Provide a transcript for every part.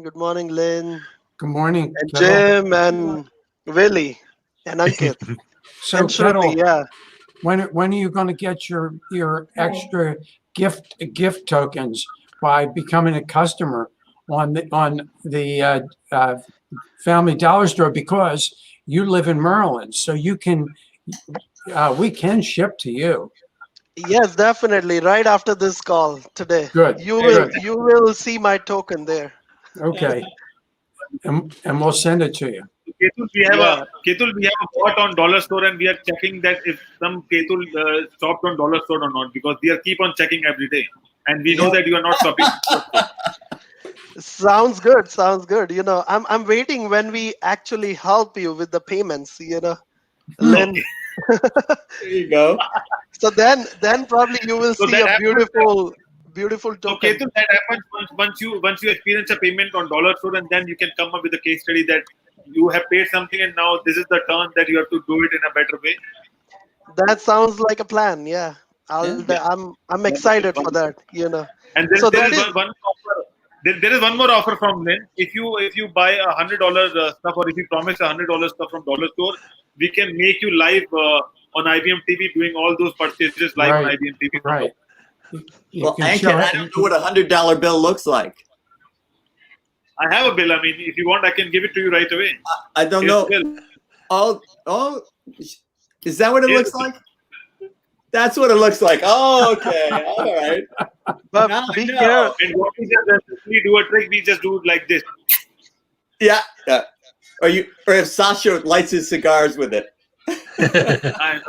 Good morning, Lynn Good morning, and Kettle. Jim and Willie and Ankit So, and Shruti. Kettle, Yeah. when are you going to get your extra gift tokens by becoming a customer on the Family Dollar Store? Because you live in Maryland, so you can we can ship to you. Yes, definitely. Right after this call today, Good, you Hey, will good. you will see my token there. Okay, and we'll send it to you. Ketul, Yeah. We have a bot on Dollar Store, and we are checking that if some Ketul shopped on Dollar Store or not, because we are keep on checking every day, and we know Yeah. that you are not shopping. On Dollar Store. Sounds good. Sounds good. I'm waiting when we actually help you with the payments. Lynn. Okay, There you go. So then probably you will so see that a happens. beautiful So token. Ketul, that happens once you experience a payment on Dollar Store, and then you can come up with a case study that you have paid something, and now this is the turn that you have to do it in a better way. That sounds like a plan. Yeah. Yeah. Yeah, I'm wonderful, excited for wonderful. that. And So there that is is one offer. There is one more offer from Lynn. If you buy $100 stuff, or if you promise $100 stuff from Dollar Store, we can make you live on IBM TV, doing all those purchases live on Right, IBM TV from right. Dollar. You Well, can Ankit, show I it. don't know what $100 bill looks like. I have a bill. I mean, if you want, I can give it to you right away. I don't Here's the know. bill. Oh, is that what it Here's looks the bill. like? That's what it looks like. Oh, okay. All right. but Now I be know. care And what we just we do a trick. We just do it like this. Yeah. Yeah. Or if Sasha lights his cigars with it. And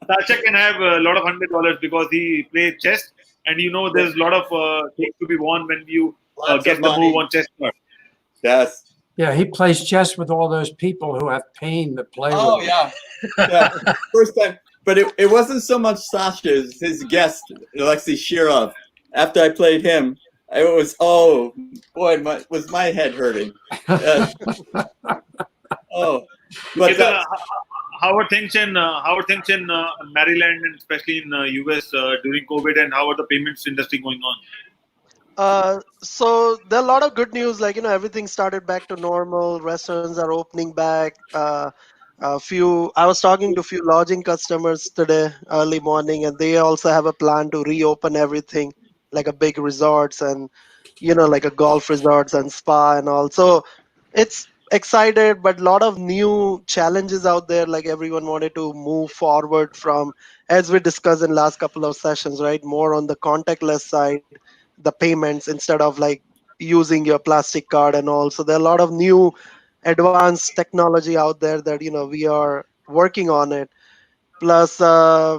Sasha can have a lot of $100 because he plays chess, and there's a lot of things to be won when you Lots of get the move money. on chess card. Yes. Yeah, he plays chess with all those people who have pain that play with Oh, him. yeah. Yeah. First time. But it wasn't so much Sasha's, his guest, Alexei Shirov. After I played him, it was, oh, boy, was my head hurting. Uh, oh. But Ketul, that, how are things in Maryland, and especially in US during COVID, and how are the payments industry going on? so there are a lot of good news, like everything started back to normal, restaurants are opening back. A few I was talking to a few lodging customers today early morning, and they also have a plan to reopen everything, like a big resorts and like a golf resorts and spa and all. So it's excited, but a lot of new challenges out there. Like everyone wanted to move forward from, as we discussed in last couple of sessions, right, more on the contactless side, the payments instead of like using your plastic card and all. So there are a lot of new advanced technology out there that we are working on it. Plus a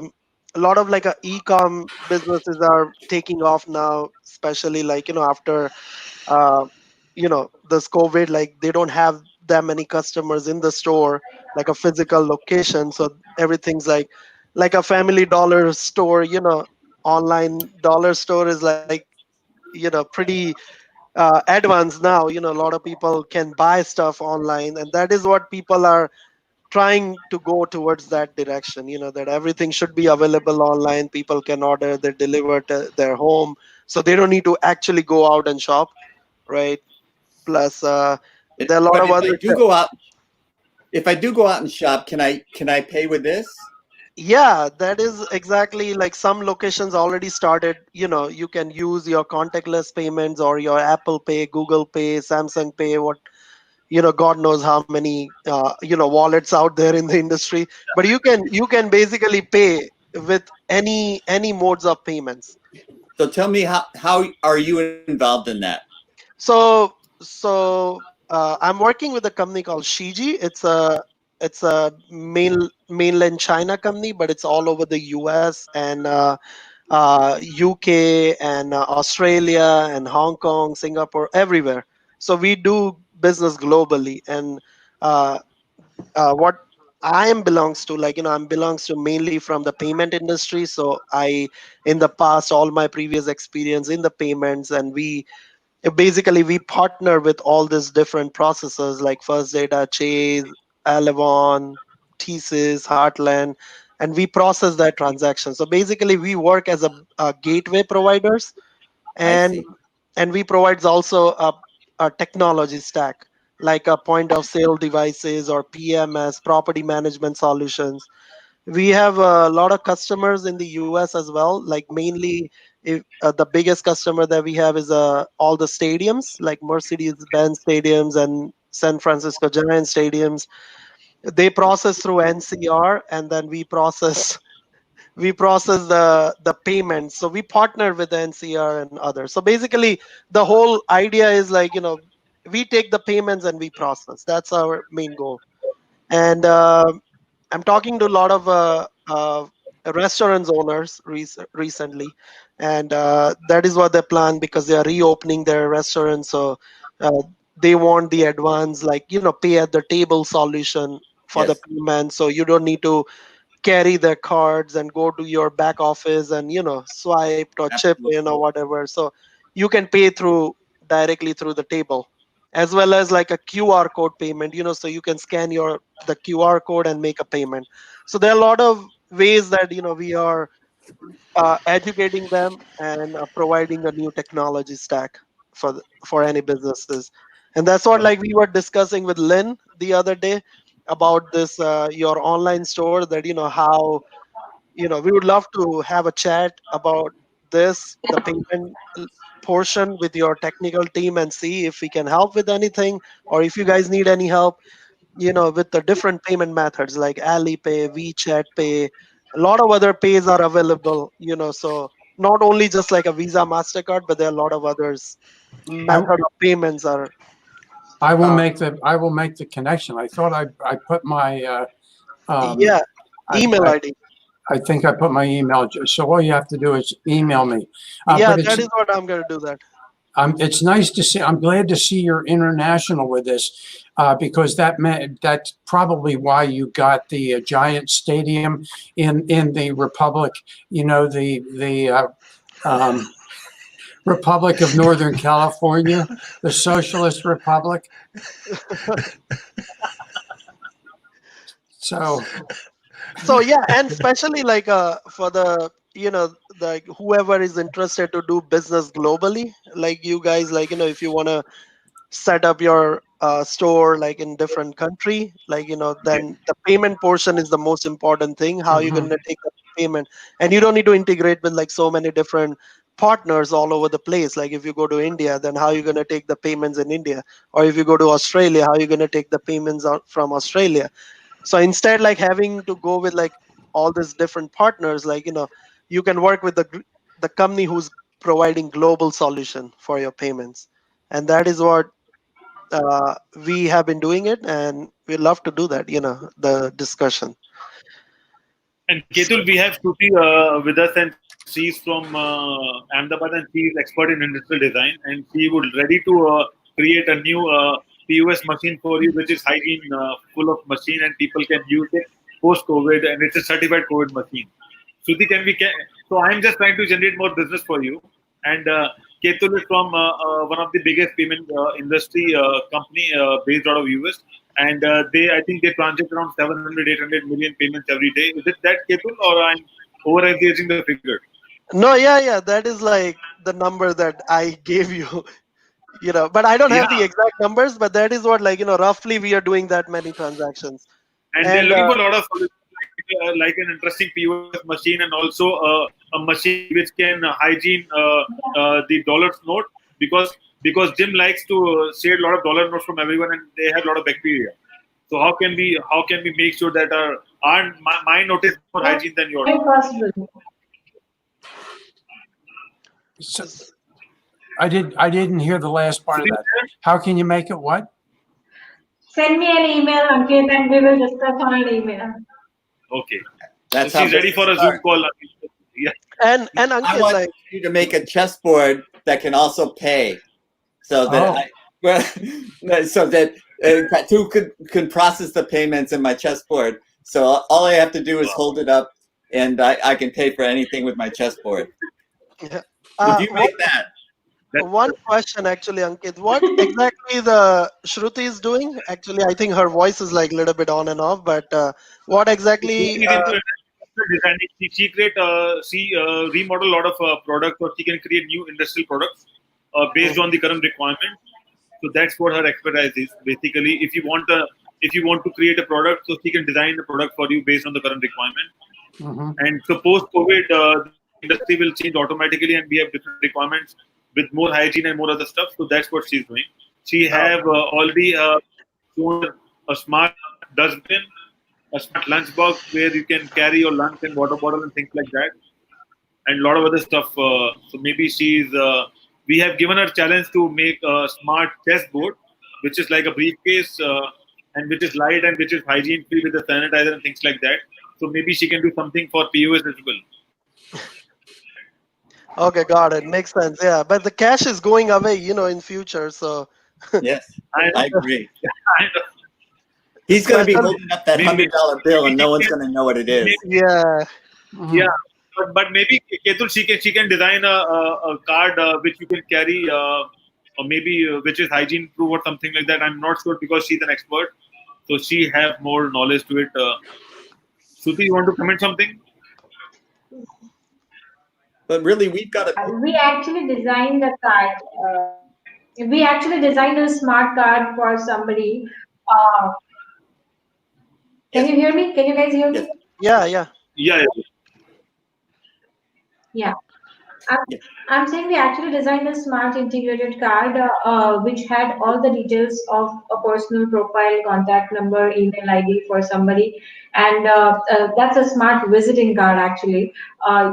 lot of like e-com businesses are taking off now, especially like after uh, this COVID, like they don't have that many customers in the store, like a physical location. So everything's like a Family Dollar store, online dollar store is like pretty advanced now. A lot of people can buy stuff online, and that is what people are trying to go towards, that direction, that everything should be available online. People can order, they deliver to their home, so they don't need to actually go out and shop, right? Plus there are a lot but of other if I do go out and shop, can I pay with this? yeah, that is exactly, like some locations already started. You can use your contactless payments or your Apple Pay, Google Pay, Samsung Pay, what god knows how many wallets out there in the industry. But you can basically pay with any modes of payments. So tell me how are you involved in that? So I'm working with a company called Shiji. It's a mainland China company, but it's all over the US and UK and Australia and Hong Kong, Singapore, everywhere. So we do business globally. And uh, what I am belongs to, like I'm belongs to mainly from the payment industry. So I, in the past, all my previous experience in the payments, and basically we partner with all these different processors like First Data, Chase, Alevon, Thesis, Heartland, and we process that transaction. So basically we work as a gateway providers. I And see. and we provides also a technology stack like a point of sale devices or PMS, property management solutions. We have a lot of customers in the US as well, like mainly if, the biggest customer that we have is all the stadiums like Mercedes-Benz stadiums and San Francisco Giants stadiums. They process through NCR, and then we process the payments. So we partner with the NCR and others. So basically the whole idea is like, we take the payments and we process. That's our main goal. And I'm talking to a lot of restaurants owners recently, and that is what they plan because they are reopening their restaurants. So uh, they want the advance, like pay at the table solution for the Yes. payment. So you don't need to carry the cards and go to your back office and swipe or chip in or Absolutely. whatever. So you can pay through directly through the table, as well as like a QR code payment, so you can scan the QR code and make a payment. So there are a lot of ways that we are educating them and providing a new technology stack for any businesses. And that's what like we were discussing with Lynn the other day about this your online store, that how we would love to have a chat about the payment portion with your technical team and see if we can help with anything, or if you guys need any help with the different payment methods like Alipay, WeChat Pay. A lot of other pays are available, so not only just like a Visa, MasterCard, but there are a lot of others I method of payments are. uh, I will make the connection. I thought I put my yeah, I, email I ID. I think I put my email. So all you have to do is email me. Yeah, But that is what I'm going to do that. it's nice to see. I'm glad to see you're international with this, because that's probably why you got the Giant Stadium in the Republic. The um, Republic of Northern California, the Socialist Republic. So So yeah, and especially like for the like whoever is interested to do business globally, like you guys, like if you want to set up your store like in different country, like Okay. then the payment portion is the most important thing, how you're going mhm. to take the payment. And you don't need to integrate with like so many different partners all over the place. Like if you go to India, then how you going to take the payments in India, or if you go to Australia, how you going to take the payments out from Australia. So instead like having to go with like all these different partners, like you can work with the company who's providing global solution for your payments. And that is what we have been doing it, and we love to do that, the discussion. And So, Ketul, we have Shruti with us, and she's from Ahmedabad, and she is expert in industrial design, and she would ready to create a new POS machine for you, which is hygiene, full of machine, and people can use it post COVID, and it's a certified COVID machine. Shruti, so I'm just trying to generate more business for you, and Ketul is from one of the biggest payment industry company based out of US, and I think they transact around 700, 800 million payments every day. Is it that, Ketul, or I'm over-exaggerating the figure? no, yeah, that is like the number that I gave you. But I don't have Yeah, the exact numbers, but that is what, like roughly we are doing that many transactions. and they're And looking for a lot of solutions, like an interesting POS machine, and also a machine which can hygiene the dollar note, because Jim likes to share a lot of dollar notes from everyone, and they have a lot of bacteria. So how can we make sure that my note is more hygiene than your note? So I didn't hear the last part of Shruti, that. How can you make it what? Send me an email, Ankit, and we will discuss on an email. okay. So That's how she's ready business for a Zoom starts. call. Yeah. and I Ankit, want like you to make a chessboard that can also pay, so that Oh, so that Katu can process the payments in my chessboard. So all I have to do is hold it up, and I can pay for anything with my chessboard. Would you what make that? That's one question actually, Ankit, what exactly the Shruti is doing? Actually, I think her voice is like a little bit on and off, but what exactly? Shruti is into industrial designing. She remodel a lot of products, or she can create new industrial products. based Mhm. on the current requirement. So that's what her expertise is. Basically, if you want to create a product, so she can design the product for you based on the current requirement. Hmm. And so post COVID, the industry will change automatically, and we have different requirements with more hygiene and more other stuff. So that's what she's doing. She Oh, have already shown a smart dustbin, a smart lunchbox where you can carry your lunch and water bottle and things like that, and a lot of other stuff. So maybe she's. We have given her challenge to make a smart chessboard, which is like a briefcase, and which is light and which is hygiene free with the sanitizer and things like that. So maybe she can do something for POS as well. okay, got it. Makes sense. Yeah, but the cash is going away, in future. So Yes, I I agree. I He's going to be especially, holding up that maybe $100 bill, and maybe no one's going to know what it is. yeah. yeah, but maybe Ketul, she can design a card which you can carry, or maybe which is hygiene proof or something like that. I'm not sure because she's an expert, so she have more knowledge to it. Suti, you want to comment something? But really, we've got to. We actually designed the card. We actually designed a smart card for somebody. Uh, can Yes, you hear me? Can you guys hear yes, me? Yeah, yeah. Yeah, yeah. Yeah. I'm, yes. I'm saying we actually designed a smart integrated card which had all the details of a personal profile, contact number, email ID for somebody, and that's a smart visiting card actually.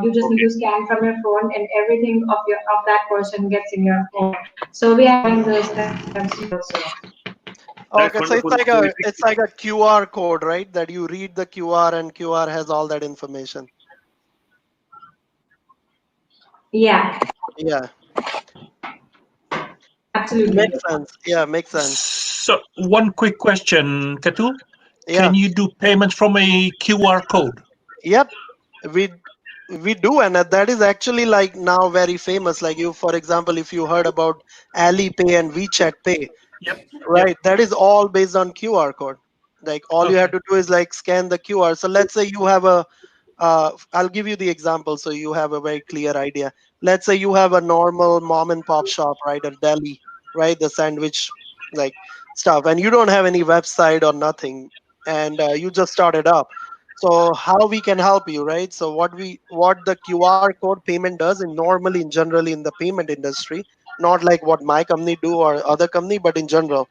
You just need Okay, to scan from your phone, and everything of that person gets in your phone. So we are doing those steps here also. that's Okay, so it's wonderful. like So a it's like a QR code, right? That you read the QR and QR has all that information. Yeah, Yeah, makes absolutely. sense. Yeah, makes sense. So, one quick question, Ketul. Yeah. Can you do payments from a QR code? Yep. We we do, and that is actually like now very famous. Like you, for example, if you heard about Alipay and WeChat Pay, Yep. Yep. right? That is all based on QR code. Like all you have Okay. to do is like scan the QR. So let's say you have I'll give you the example so you have a very clear idea. Let's say you have a normal mom and pop shop, right? A deli, right? The sandwich like stuff, and you don't have any website or nothing, and you just started up. So how we can help you, right? So what the QR code payment does in normally in generally in the payment industry, not like what my company do or other company, but in general.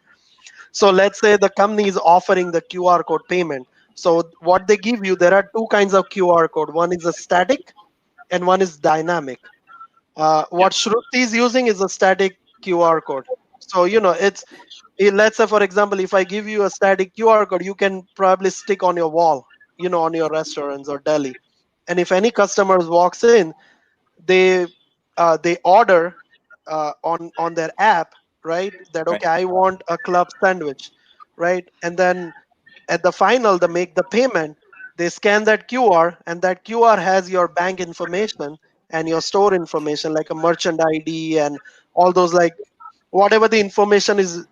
So let's say the company is offering the QR code payment. So what they give you, there are two kinds of QR code. One is a static and one is dynamic. What Yep. Shruti is using is a static QR code. So let's say for example, if I give you a static QR code, you can probably stick on your wall, on your restaurants or deli. And if any customers walks in, they they order on their app, right? That Right, okay, I want a club sandwich, right? And then at the final, they make the payment. They scan that QR, and that QR has your bank information and your store information, like a merchant ID and all those, like whatever the information is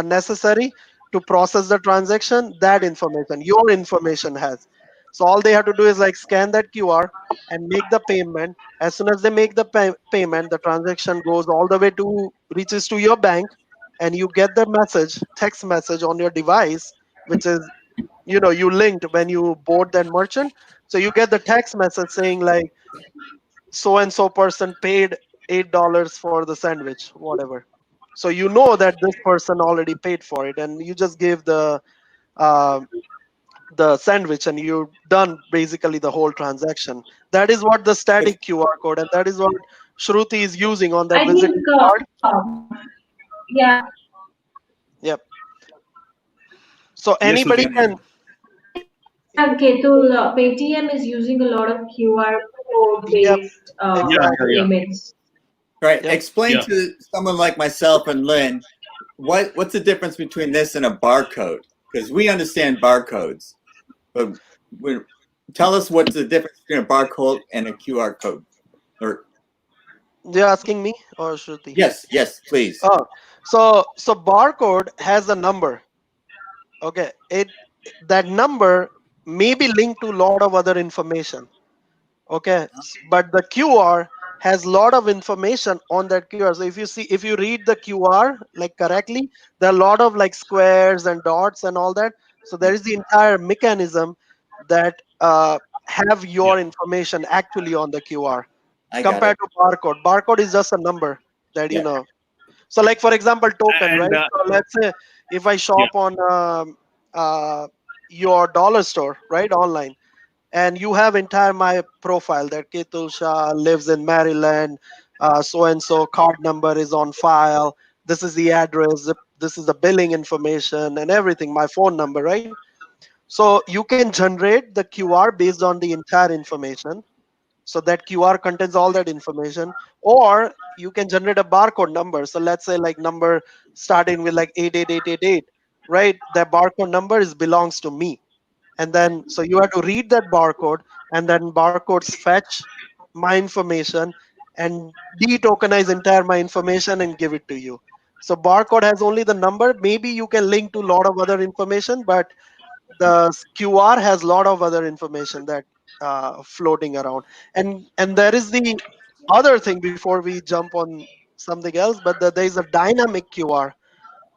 necessary to process the transaction. That information, your information has. So all they have to do is like scan that QR and make the payment. As soon as they make the payment, the transaction goes all the way to reaches to your bank, and you get the message, text message on your device, which is you linked when you board that merchant. So you get the text message saying like so and so person paid $8 for the sandwich, whatever. So you know that this person already paid for it, and you just give uh, the sandwich, and you done basically the whole transaction. That is what the but static QR code, and that is what Shruti is using on that I think, visiting card. yeah, Yep. So yes, anybody Suti. can. Ketul, Paytm is using a lot of QR code Yep. based Yeah, yeah, Exactly. yeah, payments. right. Yep. Explain yeah. to someone like myself and Lynn what's the difference between this and a barcode? Because we understand barcodes, but we tell us what's the difference between a barcode and a QR code. Or You're asking me or Shruti? yes, yes, please. Oh, so barcode has a number. Okay, it that number may be linked to a lot of other information. Okay, but the QR has a lot of information on that QR. So if you read the QR like correctly, there are a lot of like squares and dots and all that. So there is the entire mechanism that have Yeah. your information actually on the QR I got compared it. to barcode. Barcode is just a number that Yeah. So like for example, token, And right? So let's say if I yeah, shop on your dollar store, right, online, and you have entire my profile that Ketul Shah lives in Maryland, so and so card number is on file. This is the address. This is the billing information and everything. My phone number, right? So you can generate the QR based on the entire information. So that QR contains all that information, or you can generate a barcode number. So let's say like number starting with like 88888, right? That barcode number is belongs to me, and then so you have to read that barcode, and then barcodes fetch my information and de-tokenize entire my information and give it to you. So barcode has only the number. Maybe you can link to a lot of other information, but the QR has a lot of other information that floating around. And there is the other thing before we jump on something else, but there is a dynamic QR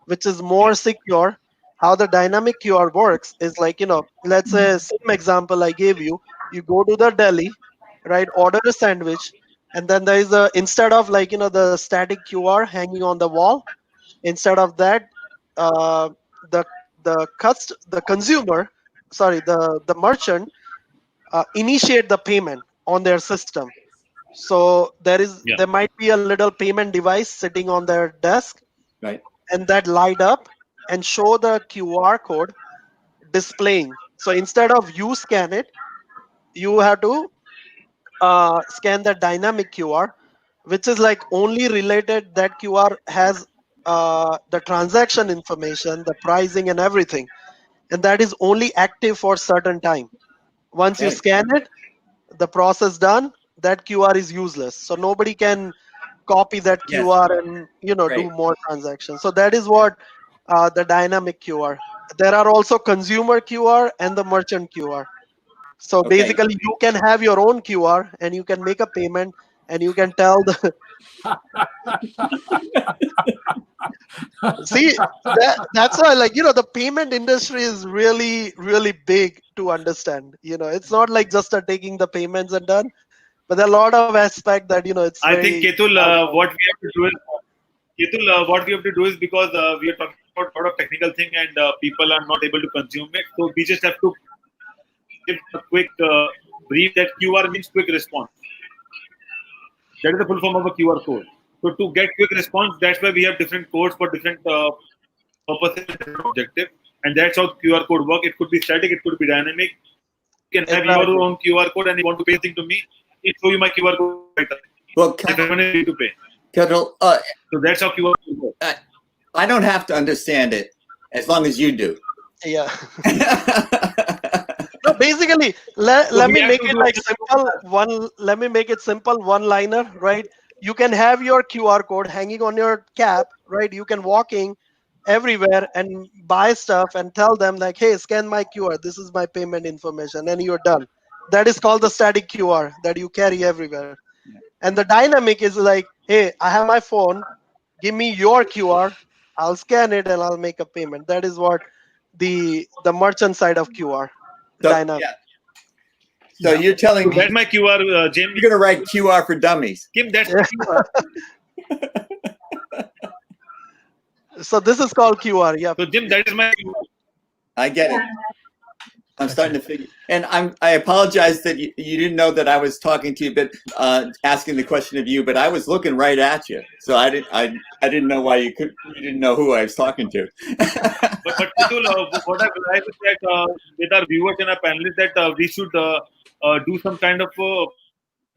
which is more yeah, secure. How the dynamic QR works is like, let's say same example I gave you. You go to the deli, right? Order a sandwich, and then there is a instead of like the static QR hanging on the wall, instead of that, uh, the the consumer, sorry, the merchant initiate the payment on their system. So yeah. there might be a little payment device sitting on their desk, Right. and that light up and show the QR code displaying. So instead of you scan it, you have to scan the dynamic QR, which is like only related. That QR has the transaction information, the pricing, and everything, and that is only active for certain time. Once you Okay. scan it, the process done. That QR is useless, so nobody can copy that Yes. QR and do Great. more transactions. So that is what the dynamic QR. There are also consumer QR and the merchant QR. So Okay. basically, you can have your own QR and you can make a payment, and you can tell the see that's why, like, the payment industry is really really big to understand. It's not like just taking the payments and done, but there are a lot of aspect that it's I think very Ketul, advanced. what we have to do is Ketul, what we have to do is because we are talking about a lot of technical thing and people are not able to consume it. So we just have to give a quick brief that QR means quick response. That is the full form of a QR code. So to get quick response, that's why we have different codes for different purposes and different objective. And that's how QR code work. It could be static, it could be dynamic. You can have your Exactly. own QR code and you want to pay something to me, it show you my QR code right away. Well, If everyone is ready to pay. Ketul, So that's how QR code works. I don't have to understand it as long as you do. Yeah. No, basically, let, So let we me have make to it do like simple. Let me make it simple. One liner, right? You can have your QR code hanging on your cap, right? You can walking everywhere and buy stuff and tell them like, hey, scan my QR. This is my payment information, and you're done. That is called the static QR that you carry everywhere. And the dynamic is like, hey, I have my phone. Give me your QR. I'll scan it and I'll make a payment. That is what the merchant side of QR So dynamic. yeah. So Yeah. you're telling So that's me my QR, Jim. you're gonna write QR for dummies. Kim, that's my QR. So this is called QR. Yep. So Jim, that is my QR. I get it. I'm starting to figure, and I apologize that you didn't know that I was talking to you, but asking the question of you, but I was looking right at you, so I didn't know why you didn't know who I was talking to. But Ketul, what I realized is that with our viewers and our panelists that we should do some kind of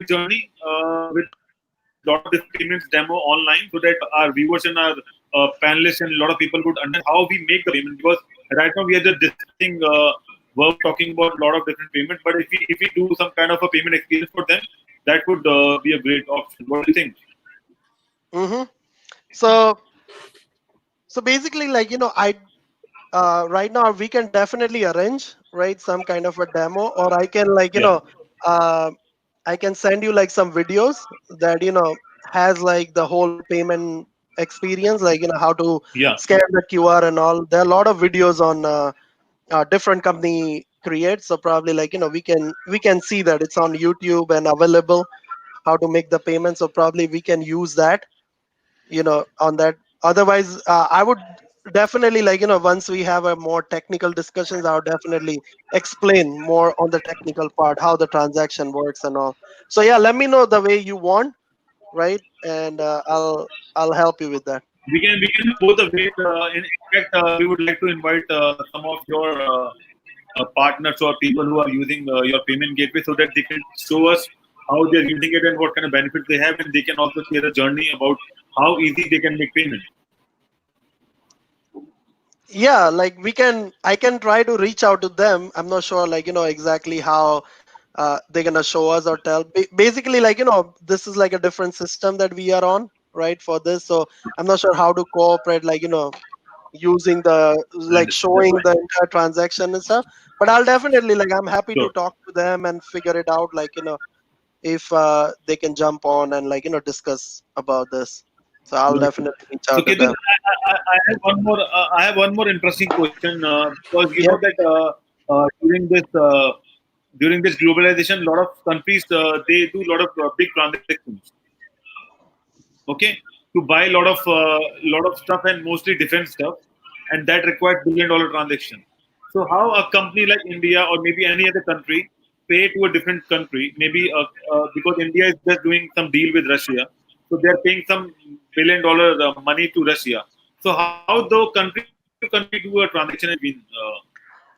journey with a lot of different payments demo online so that our viewers and our panelists and a lot of people would understand how we make the payment, because right now we are just discussing we're talking about a lot of different payments, but if we do some kind of a payment experience for them, that would be a great option. What do you think? Mm-hmm. So basically, like, I right now we can definitely arrange, right, some kind of a demo, or I can, like, Yeah, uh, I can send you like some videos that has like the whole payment experience, like how to Yeah. scan the QR and all. There are a lot of videos on different company creates. So probably like we can see that it's on YouTube and available how to make the payment. So probably we can use that on that. Otherwise, I would definitely like once we have a more technical discussions, I would definitely explain more on the technical part how the transaction works and all. So yeah, let me know the way you want, right? And I'll help you with that. We can do both the ways. In fact, we would like to invite some of your partners or people who are using your payment gateway so that they can show us how they're using it and what kind of benefits they have, and they can also share a journey about how easy they can make payments. Yeah, like I can try to reach out to them. I'm not sure like exactly how they're gonna show us or tell. Basically, like this is like a different system that we are on, right, for this. So I'm not sure how to cooperate, like using the like Understood. That's showing fine. the entire transaction and stuff. But I'll definitely like I'm happy to Sure. talk to them and figure it out, like if they can jump on and like discuss about this. So I'll Wonderful. definitely reach So, out to Ketan, them. I have one more. I have one more interesting question because you Yeah, know that during this globalization, a lot of countries they do a lot of big transactions. Okay, to buy a lot of stuff and mostly defense stuff, and that requires billion-dollar transaction. So, how a company like India or maybe any other country pay to a different country? Maybe because India is just doing some deal with Russia, so they are paying some billion-dollar money to Russia. So, how the country to country do a transaction has been?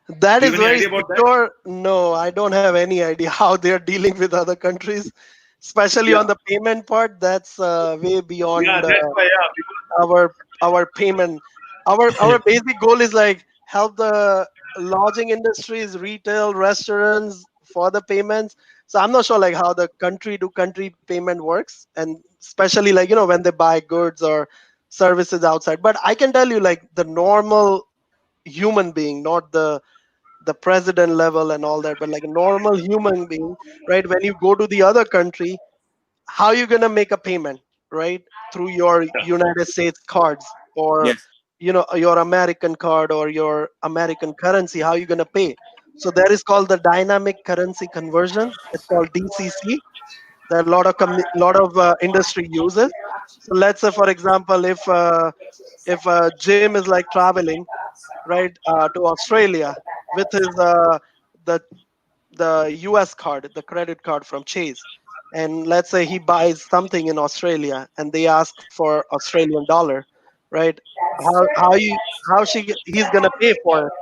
Do that you have is any very idea about that? secure. No, I don't have any idea how they're dealing with other countries, especially Yeah, on the payment part. That's way yeah, beyond that's why. Yeah, because our payment. Our basic goal is like help the lodging industries, retail, restaurants for the payments. So I'm not sure like how the country to country payment works, and especially like when they buy goods or services outside. But I can tell you like the normal human being, not the president level and all that, but like a normal human being, right? When you go to the other country, how you gonna make a payment, right? Through your United States cards or Yes. your American card or your American currency. How you gonna pay? So there is called the dynamic currency conversion. It's called DCC. There are a lot of industry uses. So let's say, for example, if Jim is like traveling right to Australia with his the US card, the credit card from Chase, and let's say he buys something in Australia and they ask for Australian dollar, right? He's gonna pay for it,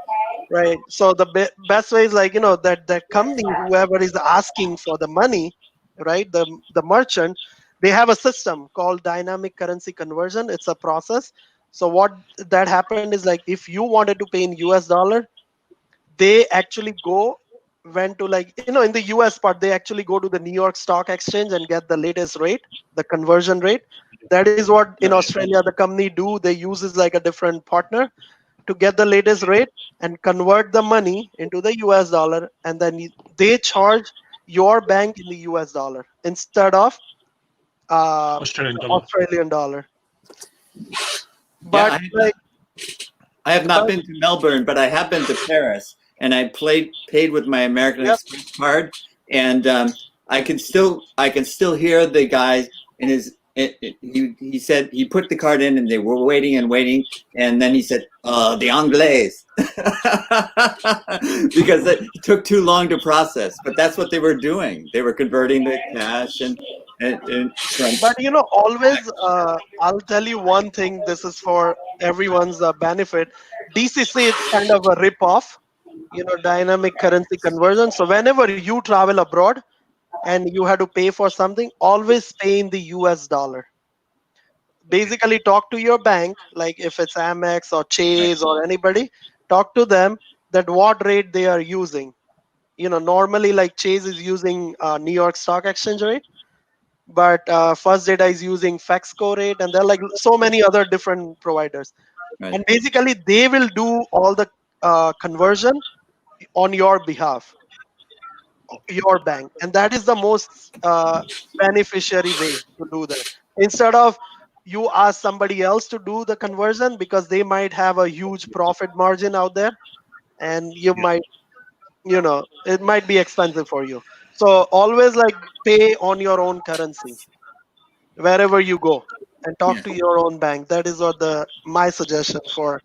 right? So the best way is like that company, whoever is asking for the money, right? The merchant, they have a system called dynamic currency conversion. It's a process. So what that happened is like if you wanted to pay in US dollar, they actually went to like in the US part, they actually go to the New York Stock Exchange and get the latest rate, the conversion rate. That is what in okay. Australia the company do. They uses like a different partner to get the latest rate and convert the money into the US dollar, and then they charge your bank in the US dollar instead of Australian dollar. Australian dollar. Yeah, But like, I have not but been to Melbourne, but I have been to Paris, and I paid with my American yep, Express card, and I can still hear the guy in his. He said he put the card in, and they were waiting and waiting, and then he said, the Anglais," because it took too long to process. But that's what they were doing. They were converting the cash and from. but always I'll tell you one thing. This is for everyone's benefit. DCC, it's kind of a rip off, dynamic currency conversion. So whenever you travel abroad and you have to pay for something, always pay in the US dollar. Basically talk to your bank, like if it's Amex or Right, Chase or anybody, talk to them that what rate they are using. Normally like Chase is using New York Stock Exchange rate, but First Data is using Fexco rate, and there are like so many other different providers. right. And basically they will do all the conversion on your behalf. your bank, and that is the most beneficiary way to do that. Instead of you ask somebody else to do the conversion, because they might have a huge profit margin out there, and you Yeah. might, it might be expensive for you. So always like pay on your own currency wherever you go, and talk Yeah. to your own bank. That is what the my suggestion for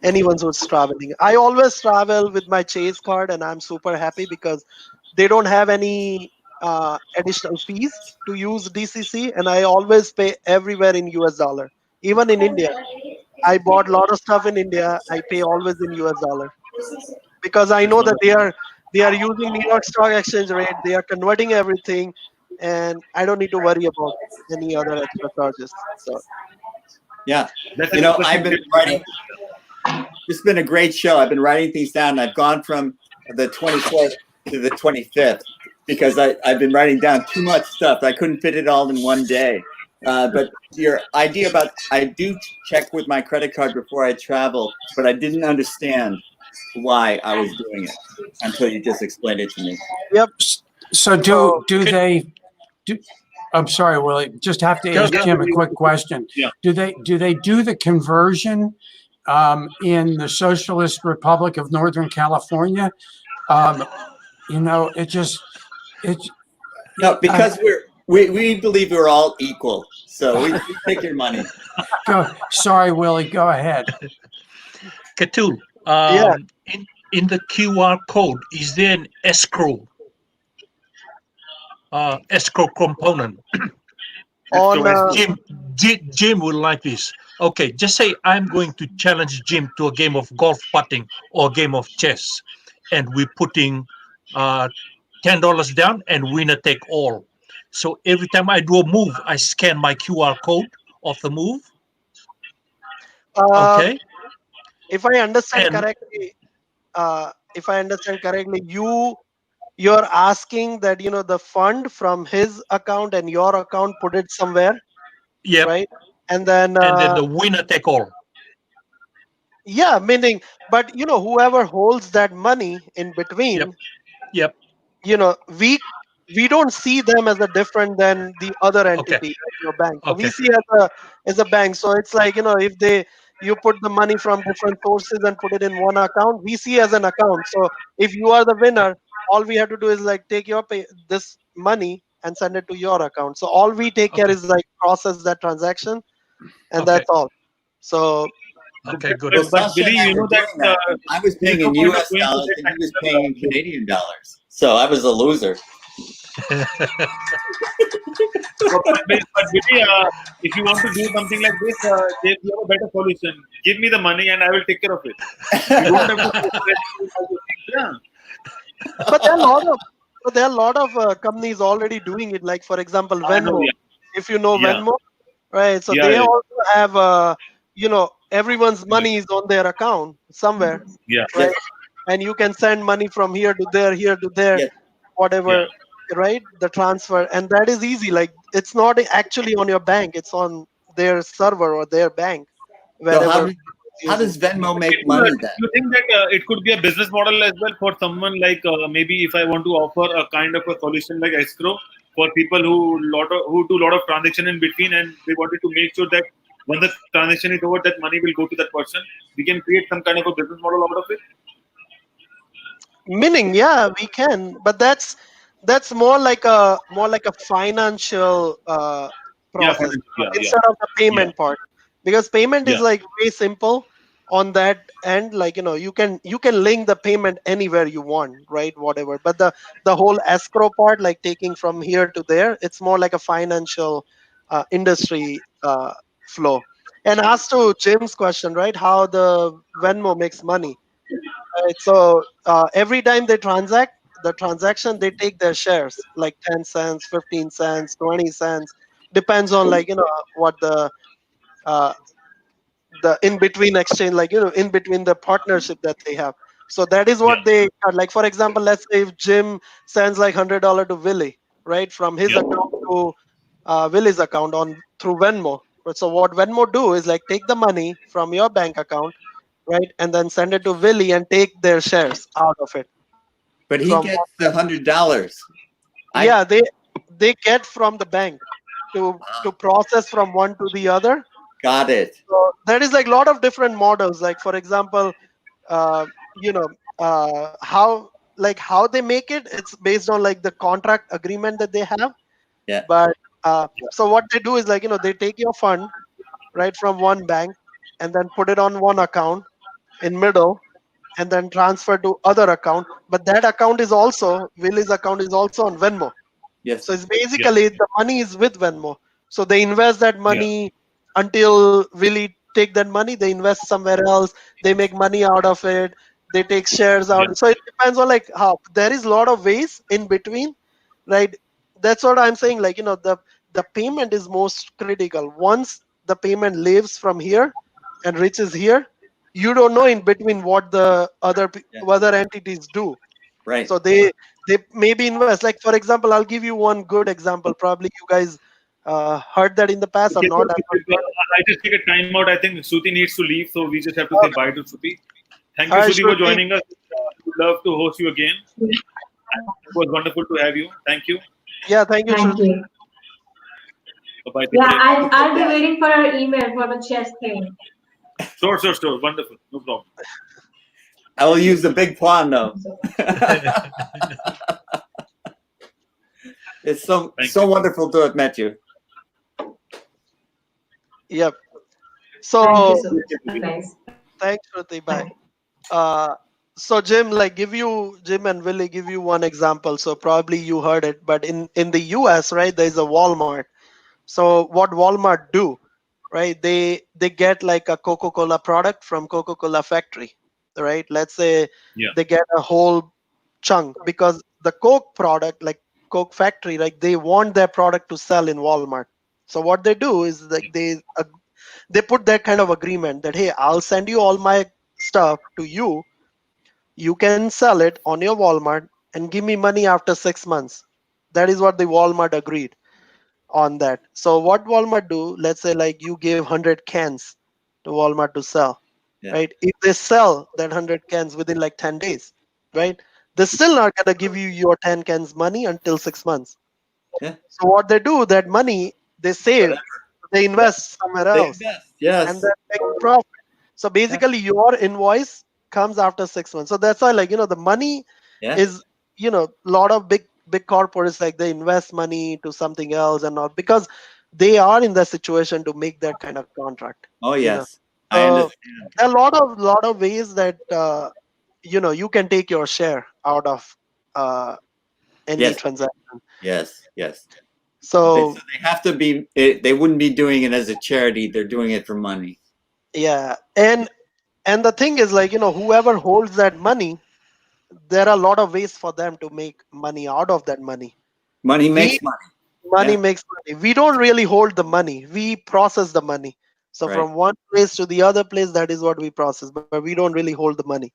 anyone who's traveling. I always travel with my Chase card, and I'm super happy because they don't have any additional fees to use DCC, and I always pay everywhere in US dollar. Even in India, I bought a lot of stuff in India. I pay always in US dollar because I That's know that wonderful. they are using New York Stock Exchange rate. They are converting everything, and I don't need to worry about any other extra charges. So Yeah. That's You an know, I've interesting been tip to writing. have. It's been a great show. I've been writing things down. I've gone from the 24th to the 25th because I've been writing down too much stuff. I couldn't fit it all in one day. But your idea about I do check with my credit card before I travel, but I didn't understand why I was doing it until you just explained it to me. yep. So So do they do? I'm sorry, Willie. Just have to Go, ask go. Yeah, Jim a Billy, quick question. yeah. Do they do the conversion in the Socialist Republic of Northern California? Um, it just it. No, I because we believe we're all equal, so we take your money. go. Sorry, Willie. Go ahead. Ketul, yeah, in the QR code, is there an escrow component? Let's on go. Let's go. Jim will like this. Okay, just say I'm going to challenge Jim to a game of golf putting or a game of chess, and we're putting uh, $10 down and winner take all. So every time I do a move, I scan my QR code of the move. um, Okay, if I understand and correctly, you're asking that the fund from his account and your account, put it somewhere, yep, right? And then and then the winner take all. yeah, meaning, but whoever holds that money in Yep, between, yep. you know we we don't see them as a different than the other Okay, entity like your bank. So we okay, see as a bank. So it's like, if they you put the money from different sources and put it in one account, we see as an account. So if you are the winner, all we have to do is like take your this money and send it to your account. So all we take care okay, is like process that transaction, and okay, that's all. So okay. Good. Well, But Sasha Billy, and I you were know that doing that. I was there is paying no in point of U.S. going to dollars that and he was actual paying in Canadian dollars, so I was a loser. But Billy, if you want to do something like this, Dave, you have a better solution. Give me the money and I will take care of it. You don't have to stress about all those things. Yeah, but there are a lot of companies already doing it, like for example I know. Venmo. Yeah, If you know yeah, Venmo, right? So yeah, they yeah, also have everyone's yeah, money is on their account somewhere, yeah, Yes, right? And you can send money from here to there, here to there, yes. yeah. whatever, right? The transfer, and that is easy. Like it's not actually on your bank; it's on their server or their bank, So wherever it's how using. does Venmo But make money then? do you think that it could be a business model as well for someone like maybe if I want to offer a kind of a solution like escrow for people who do a lot of transaction in between and they wanted to make sure that when the transaction is over, that money will go to that person. We can create some kind of a business model out of it. Meaning, yeah, we can, but that's more like a financial Yeah, process, financial. Yeah, yeah, instead of the yeah, payment part, because payment is yeah, like way simple on that end. Like you can link the payment anywhere you want, right? Whatever. But the whole escrow part, like taking from here to there, it's more like a financial industry flow. And as to Jim's question, right, how the Venmo makes money. Right. So every time they the transaction, they take their shares, like 10 cents, 15 cents, 20 cents, depends on like what uh, the in between exchange, like in between the partnership that they have. So that is yeah, what they are. Like for example, let's say if Jim sends like $100 to Willie, right, from his yeah, account to Willie's account on through Venmo. So what Venmo do is like take the money from your bank account, right, and then send it to Willie and take their shares out of it. But he from gets the $100. yeah, they get from the bank to process from one to the other. Got it. So there is like a lot of different models. Like for example, uh, you know how they make it. It's based on like the contract agreement that they have. Yeah. But so what they do is like they take your fund right from one bank and then put it on one account in middle and then transfer to other account. But that account is also Willie's account is also on Venmo. Yes. So it's Yeah. basically the money is with Venmo. So they invest that Yeah. money until Willie take that money, they invest somewhere else, they make money out of it, they take shares Yeah. out. So it depends on like how there is a lot of ways in between, right? That's what I'm saying. Like, the payment is most critical. Once the payment leaves from here and reaches here, you don't know in between what the Yeah. other entities do. Right. So they maybe invest. Like for example, I'll give you one good example. Probably you guys heard that in the past. I'm Okay, not. so I'm not sure. I just take a time out. I think Shruti needs to leave, so we just have to say Okay. bye to Shruti. Thank you, Hi, Shruti, for Shruti. joining us. We'd love to host you again. It was wonderful to have you. Thank you. Yeah, thank you, Thank Shruti. you. Bye bye. Take Yeah, care. I'll be waiting for our email for the chess thing. Sure, sure, sure. Wonderful. No problem. I will use the big pawn though. So, It's so Thank so you. wonderful to have met you. Yep. thank you So so much, guys. thanks, Shruti. Bye. Bye. Uh, so Jim, like Jim and Willie give you one example. So probably you heard it, but in the US, right, there's a Walmart. So what Walmart do, right? They get like a Coca-Cola product from Coca-Cola factory, right? Let's say Yeah. they get a whole chunk because the Coke product, like Coke factory, like they want their product to sell in Walmart. So what they do is like they put that kind of agreement that hey, I'll send you all my stuff to you. You can sell it on your Walmart and give me money after 6 months. That is what the Walmart agreed on that. So what Walmart do, let's say like you give 100 cans to Walmart to sell, Yeah. right? If they sell that 100 cans within like 10 days, right? They're still not gonna give you your 10 cans money until 6 months. Yeah. So what they do, that money they save, Whatever. they Yeah. invest somewhere They else invest. and Yes. then make profit. So Yeah. basically your invoice comes after 6 months. So that's why like the money Yeah. is a lot of big corporates like they invest money to something else and all because they are in the situation to make that kind of contract. Oh you know yes. I so understand. there are a lot of ways that you can take your share out of any Yes. transaction. Yes. Yes. So So they have to be. They wouldn't be doing it as a charity. They're doing it for money. yeah, and the thing is like whoever holds that money, there are a lot of ways for them to make money out of that money. Money we makes money. Money Yeah. makes money. We don't really hold the money, we process the money. So Right. from one place to the other place, that is what we process, but we don't really hold the money.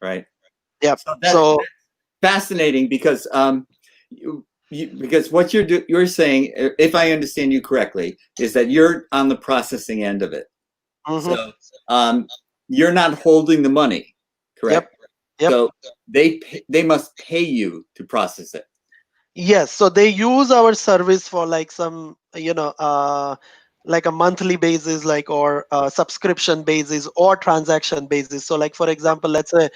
Right. Yep. So So that's fascinating because because what you're saying, if I understand you correctly, is that you're on the processing end of it. mhm. So you're not holding the money, Yep. correct? Yep. So they must pay you to process it. Yes, so they use our service for like some like a monthly basis, like or subscription basis or transaction basis. So like for example, let's say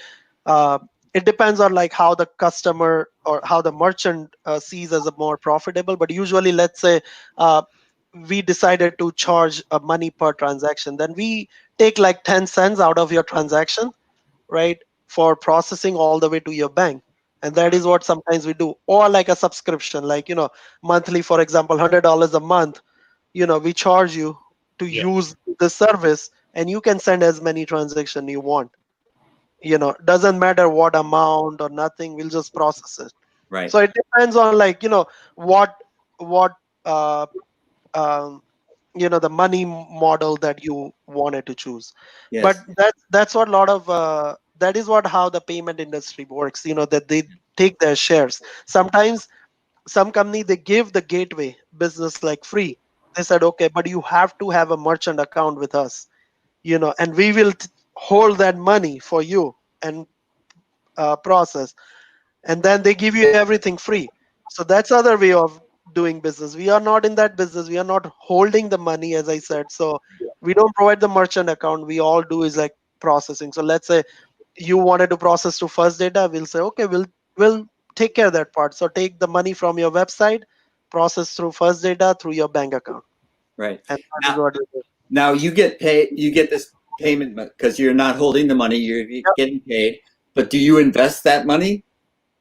uh, it depends on like how the customer or how the merchant sees as a more profitable, but usually let's say uh, we decided to charge money per transaction, then we take like 10 cents out of your transaction, right, for processing all the way to your bank. And that is what sometimes we do, or like a subscription, like monthly, for example, $100 a month, we charge you to Yeah. use the service, and you can send as many transactions you want. Doesn't matter what amount or nothing, we'll just process it. Right. So it depends on like what uh, um, the money model that you wanted to choose. But Yes. that's what a lot of that is what how the payment industry works, that they take their shares. Sometimes some company, they give the gateway business like free. They said, okay, but you have to have a merchant account with us, and we will hold that money for you and process. and then they give you everything free. So that's other way of doing business. We are not in that business. We are not holding the money, as I said. So we don't provide the merchant account. We all do is like processing. So let's say you wanted to process to first data, we'll say okay, we'll take care of that part. So take the money from your website, process through first data through your bank account, Right. and that is Now, what we do. now you get paid. You get this payment because you're not holding the money. You're Yep. getting paid. But do you invest that money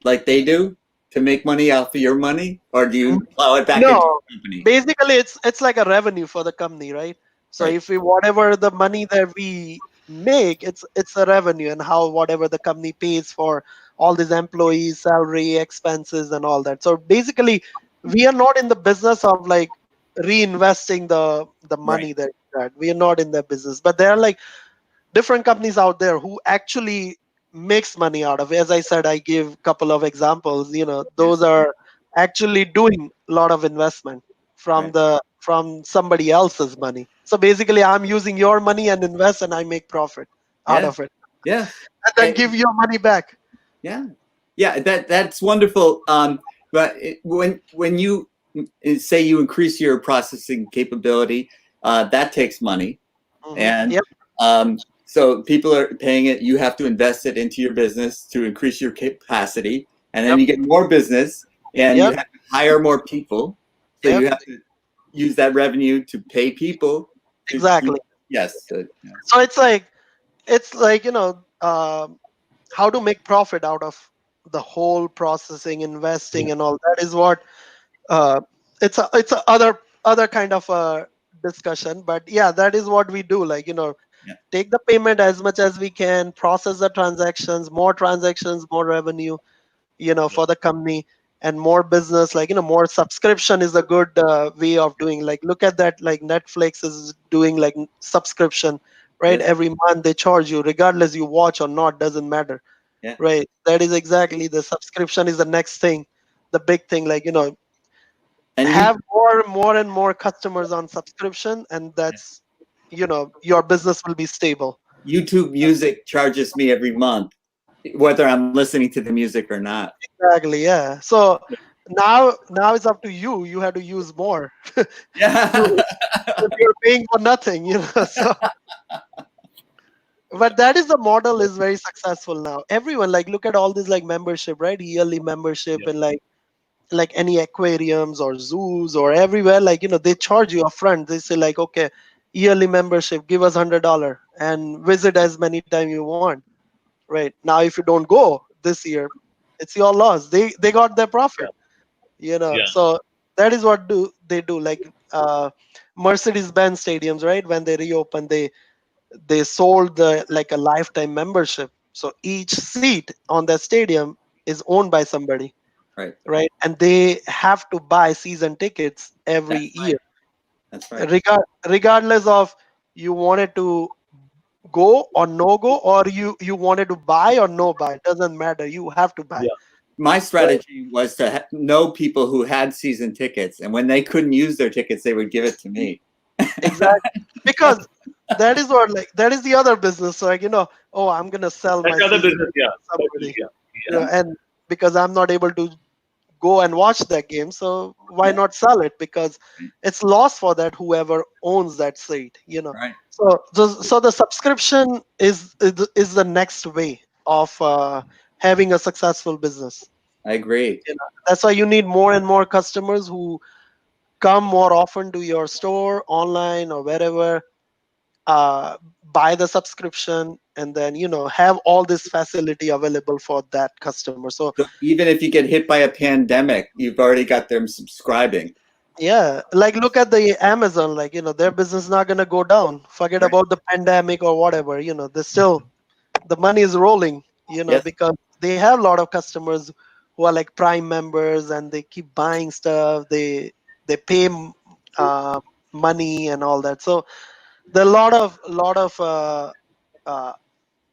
like they do to make money off of your money, or do you plow it back into No, the company? basically it's like a revenue for the company, right? So Right. if we whatever the money that we make, it's a revenue, and how whatever the company pays for all these employees, salary, expenses, and all that. So basically, we are not in the business of like reinvesting the Right. money that we got. We are not in that business. But there are like different companies out there who actually makes money out of it. As I said, I give a couple of examples. Those Yes. are actually doing a lot of investment Right. from somebody else's money. So basically, I'm using your money and invest, and I make profit out Yeah. of it, Yes. and then give your money back. Yeah, yeah, that's wonderful. But when you say you increase your processing capability, that takes money, and Yep, so people are paying it. You have to invest it into your business to increase your capacity, and then yep, you get more business, and you yep, have to hire more people. So yep. you have to use that revenue to pay people to do. Exactly. Yes, So it's like how to make profit out of the whole processing, investing, and all that is what uh, it's a other kind of a discussion. But yeah, that is what we do, like yeah, take the payment as much as we can, process the transactions, more revenue, for the company, and more business, like more subscription is a good way of doing. Like look at that, like Netflix is doing like subscription, right? yes, Every month they charge you regardless you watch or not, doesn't matter. yeah, Right. That is exactly, the subscription is the next thing, the big thing. Like, and you. have more and more customers on subscription, and that's, your business will be stable. YouTube Music charges me every month, whether I'm listening to the music or not. Exactly. Yeah. So now it's up to you. You have to use more. Yeah. you you're paying for nothing, so but that is the model is very successful now. Everyone, like, look at all this, like, membership, right? Yearly membership, Yeah. and like any aquariums or zoos or everywhere, like they charge you upfront. They say like, okay, yearly membership, give us $100 and visit as many times you want. Right now, if you don't go this year, it's your loss. They got their Yeah. profit, Yeah. so that is what do they do. Like Mercedes-Benz stadiums, right? When they reopened, they sold the like a lifetime membership, so each seat on that stadium is owned by somebody, Right. right? And they have to buy season tickets every That's year, right. That's right. regardless of you wanted to go or no go, or you wanted to buy or no buy. It doesn't matter. You have to buy. Yeah. My Right? strategy was to know people who had season tickets, and when they couldn't use their tickets, they would give it to me. Exactly. Because that is what, like, that is the other business. So, like, oh, I'm gonna sell That's my the other season business. Yeah. ticket to That's somebody, yeah. Yeah. Yeah. and because I'm not able to go and watch that game, so why Yeah. not sell it? Because it's lost for that whoever owns that seat. Right. So the subscription is the next way of having a successful business. I agree. That's why you need more and more customers who come more often to your store, online or wherever, uh, buy the subscription, and then have all this facility available for that customer. So So even if you get hit by a pandemic, you've already got them subscribing. yeah, like look at the Amazon, like their business is not gonna go down. Forget Right. about the pandemic or whatever. They still, the money is rolling. Yes. Because they have a lot of customers who are like Prime members, and they keep buying stuff. They pay uh, money and all that. So there are a lot of uh,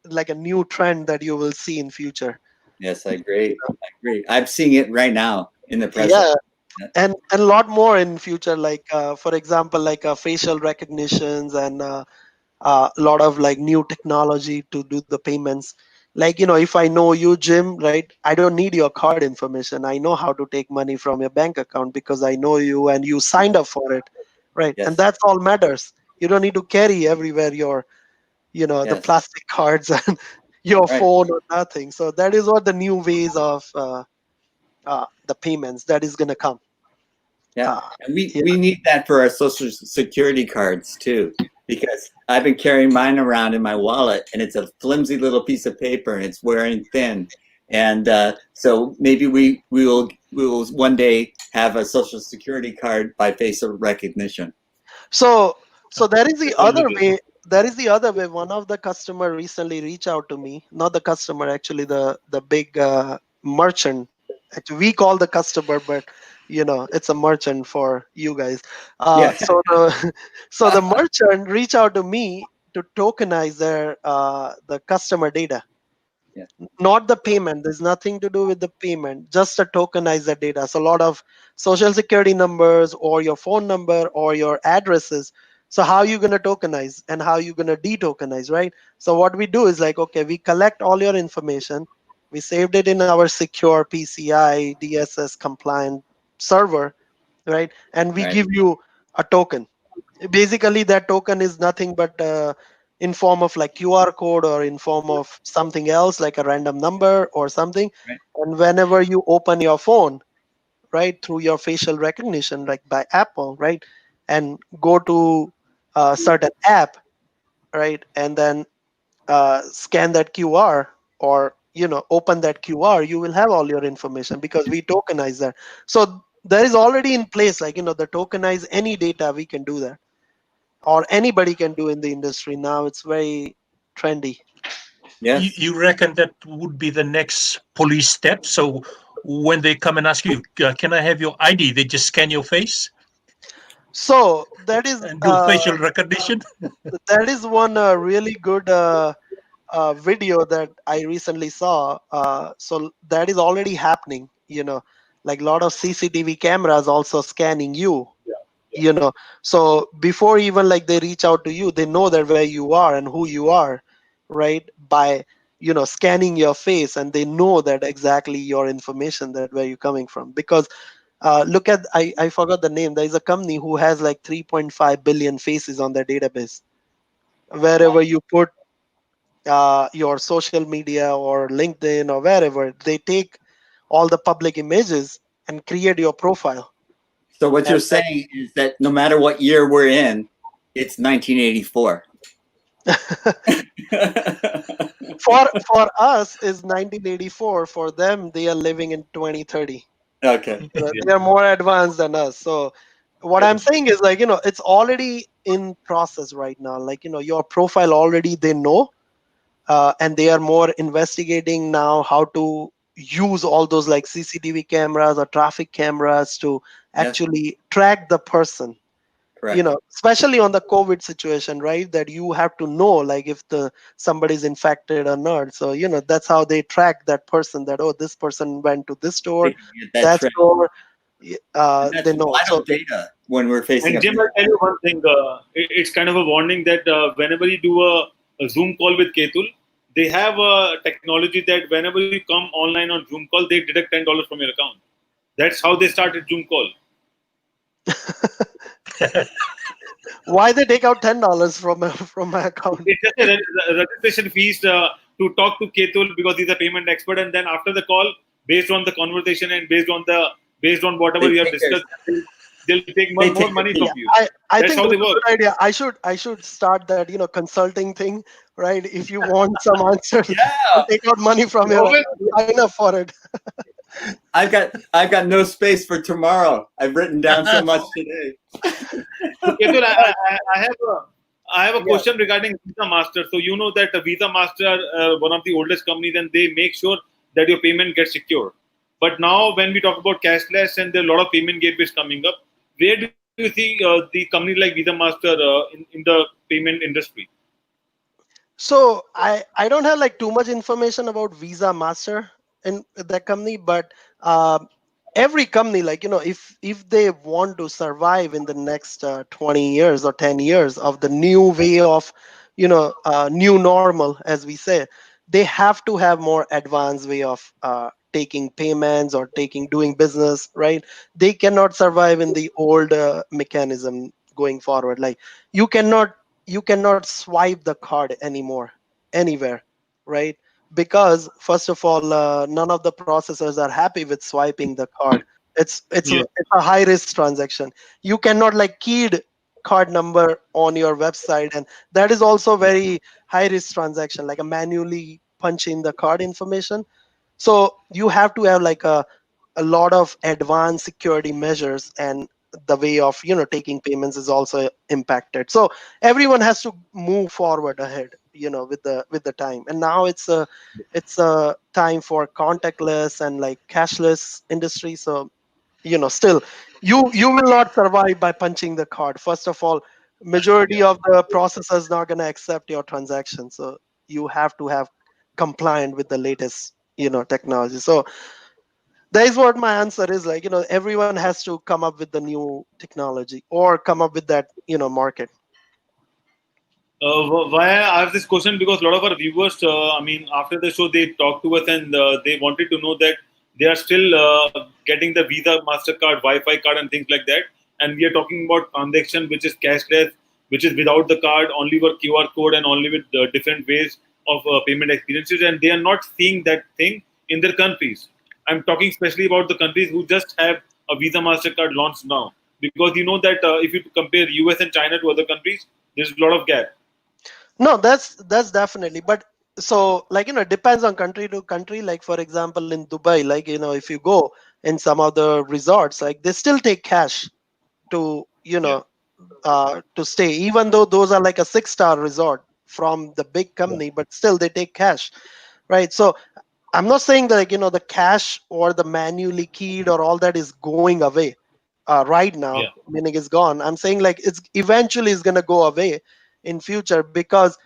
like a new trend that you will see in future. Yes, I agree. I agree. I'm seeing it right now in the present. Yeah, Yeah. and a lot more in future. Like for example, like facial recognitions, and a lot of like new technology to do the payments. Like, if I know you, Jim, right, I don't need your card information. I know how to take money from your bank account because I know you and you signed up for it, right? And Yes. that's all matters. You don't need to carry everywhere your, the Yes. plastic cards and your Right. phone or nothing. So that is what the new ways of the payments that is going to come. Yeah. uh, And we, yeah. we need that for our social security cards too, because I've been carrying mine around in my wallet and it's a flimsy little piece of paper and it's wearing thin. And so maybe we will one day have a social security card by facial recognition. So that is the That sounds other good. way. That is the other way. One of the customer recently reached out to me. Not the customer, actually, the big merchant. Actually, we call the customer, but it's a merchant for you guys. Yeah. So the so the merchant reached out to me to tokenize their the customer data, Yeah. not the payment. There's nothing to do with the payment, just to tokenize the data. So a lot of social security numbers or your phone number or your addresses. So how you going to tokenize and how you going to detokenize, right? So what we do is like, okay, we collect all your information, we saved it in our secure PCI DSS compliant server, right? And we Right. give you a token. Basically that token is nothing but in form of like QR code or in form of something else like a random number or something. Right. And whenever you open your phone, right, through your facial recognition, like by Apple, right, and go to a certain app, right, and then scan that QR or open that QR, you will have all your information because we tokenize that. So there is already in place, like the tokenize any data, we can do that, or anybody can do in the industry now. It's very trendy. Yes. You reckon that would be the next police step? So when they come and ask you, can I have your ID? They just scan your face So that is and do facial recognition. one really good video that I recently saw. So that is already happening. Like a lot of CCTV cameras also scanning you. So before even like they reach out to you, they know that where you are and who you are, right? By scanning your face, and they know that exactly your information, that where you're coming from. Because look at, I forgot the name. There is a company who has like 3.5 billion faces on their database. Wherever you put your social media or LinkedIn or wherever, they take all the public images and create your profile. So what And you're saying is that no matter what year we're in, it's 1984. for us is 1984. For them, they are living in 2030. Okay. They are more advanced than us. So what I'm saying is like, it's already in process right now. Like, your profile already they know, and they are more investigating now how to use all those like CCTV cameras or traffic cameras to Yes. actually track the person. Correct. Especially on the COVID situation, right, that you have to know like if the somebody's infected or not. So that's how they track that person, that, oh, this person went to this They store, can get that that trend. store. And They that's know. vital So data when we're facing And a Jim, I'll tell you one thing. It's kind of a warning that whenever you do a Zoom call with Ketul, they have a technology that whenever you come online on Zoom call, they deduct $10 from your account. That's how they started Zoom call. why they take out $10 from from my account? It's just a registration fees to talk to Ketul because he's a payment expert, and then after the call, based on the conversation and based on whatever they you have take their discussed, they'll take they more take a money from piece. Yeah, you. I That's think how they that's a work. good idea. I should start that consulting thing, right? If you want some answers, Yeah. I'll take out money from your Always. account. Sign up for it. I've got no space for tomorrow. I've written down so much today. So Ketul, I have a Yeah. question regarding Visa Master. So you know that Visa Master are one of the oldest companies, and they make sure that your payment gets secure. But now, when we talk about cashless and there are a lot of payment gateways coming up, where do you see the company like Visa Master in the payment industry? So I don't have like too much information about Visa Master in that company, but every company, like if they want to survive in the next 20 years or 10 years of the new way of new normal, as we say, they have to have more advanced way of taking payments or taking doing business, right? They cannot survive in the old mechanism going forward. Like you cannot you cannot swipe the card anymore anywhere, right? Because first of all, none of the processors are happy with swiping the card. Yeah. It's a high risk transaction. You cannot like keyed card number on your website, and that is also very high risk transaction, like a manually punch in the card information. So you have to have like a lot of advanced security measures, and the way of taking payments is also impacted. So everyone has to move forward ahead, with the time. And now it's a time for contactless and like cashless industry. So still you will not survive by punching the card. First of all, majority Yeah. of the processors not going to accept your transaction. So you have to have compliant with the latest technology. So that is what my answer is. Like everyone has to come up with the new technology or come up with that market. Why I ask this question, because a lot of our viewers, I mean, after the show, they talked to us and they wanted to know that they are still getting the Visa, Mastercard, Wi-Fi card, and things like that. And we are talking about transaction which is cashless, which is without the card, only with QR code, and only with different ways of payment experiences. And they are not seeing that thing in their countries. I'm talking especially about the countries who just have a Visa, Mastercard launched now, because you know that if you compare US and China to other countries, there's a lot of gap. No, that's definitely. But so like it depends on country to country. Like for example, in Dubai, like if you go in some of the resorts, like they still take cash to Yeah. to stay, even though those are like a 6-star resort from the big Yeah. company, but still they take cash, right? So I'm not saying that like the cash or the manually keyed or all that is going away right now, Yeah. meaning it's gone. I'm saying like it's eventually is gonna go away in future, because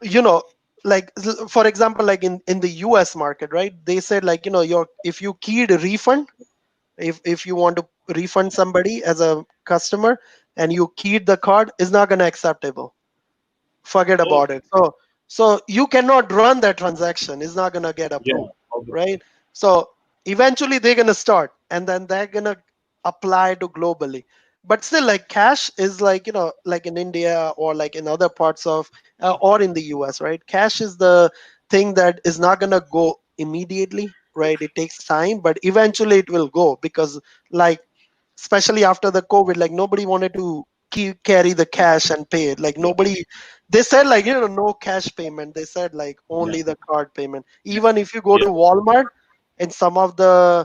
you know like for example, like in the US market, right? They said like your if you keyed a refund, if you want to refund somebody as a customer and you keyed the card, is not going to acceptable. Forget Oh, about it. So you cannot run that transaction, it's not going to get yeah. approved, Obviously. right? So eventually they're going to start, and then they're going to apply to globally. But still, like cash is like like in India or like in other parts of or in the US, right? Cash is the thing that is not going to go immediately, right? It takes time, but eventually it will go, because like especially after the COVID, like nobody wanted to carry the cash and pay it. Like Yeah. nobody, they said like no cash payment. They said like Yeah. only the card payment. Even if you go to Yeah. Walmart and some of uh,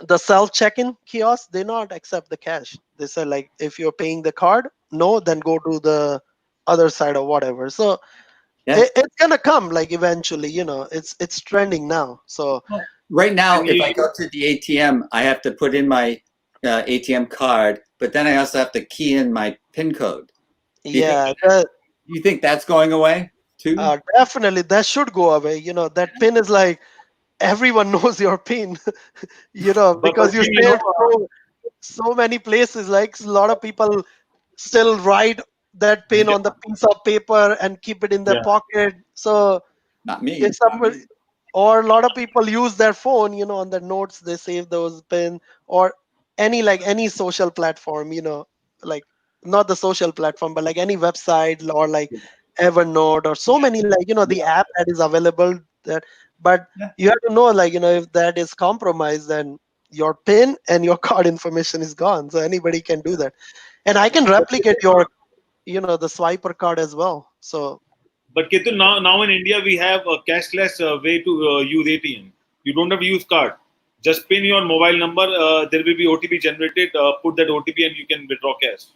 the self check-in kiosks, they not accept the cash. They said like if you're paying the card, no, then go to the other side or whatever. So Yeah. it's gonna come like eventually. It's trending now. So Right now, And if I go to the ATM, I have to put in my ATM card, but then I also have to key in my PIN code. Do you think yeah, do you think that's going away too? definitely, that should go away. That pin is like everyone knows your pin, but because you Jim, you know, saved so many places. Like a lot of people still write that pin yeah, on the piece of paper and keep it in their yeah, pocket. So Not if me. somebody, or a lot of people use their phone, on the notes they save those pin, or any social platform, like not the social platform, but like any website or like Evernote or so many, like the Yeah. app that is available that. But Yeah. you have to know, like if that is compromised, then your pin and your card information is gone. So anybody can do that, and I can replicate your the swiper card as well. So but Ketul, now in India we have a cashless way to use ATM. You don't have to use card. Just pin your mobile number. There will be OTP generated. Put that OTP and you can withdraw cash.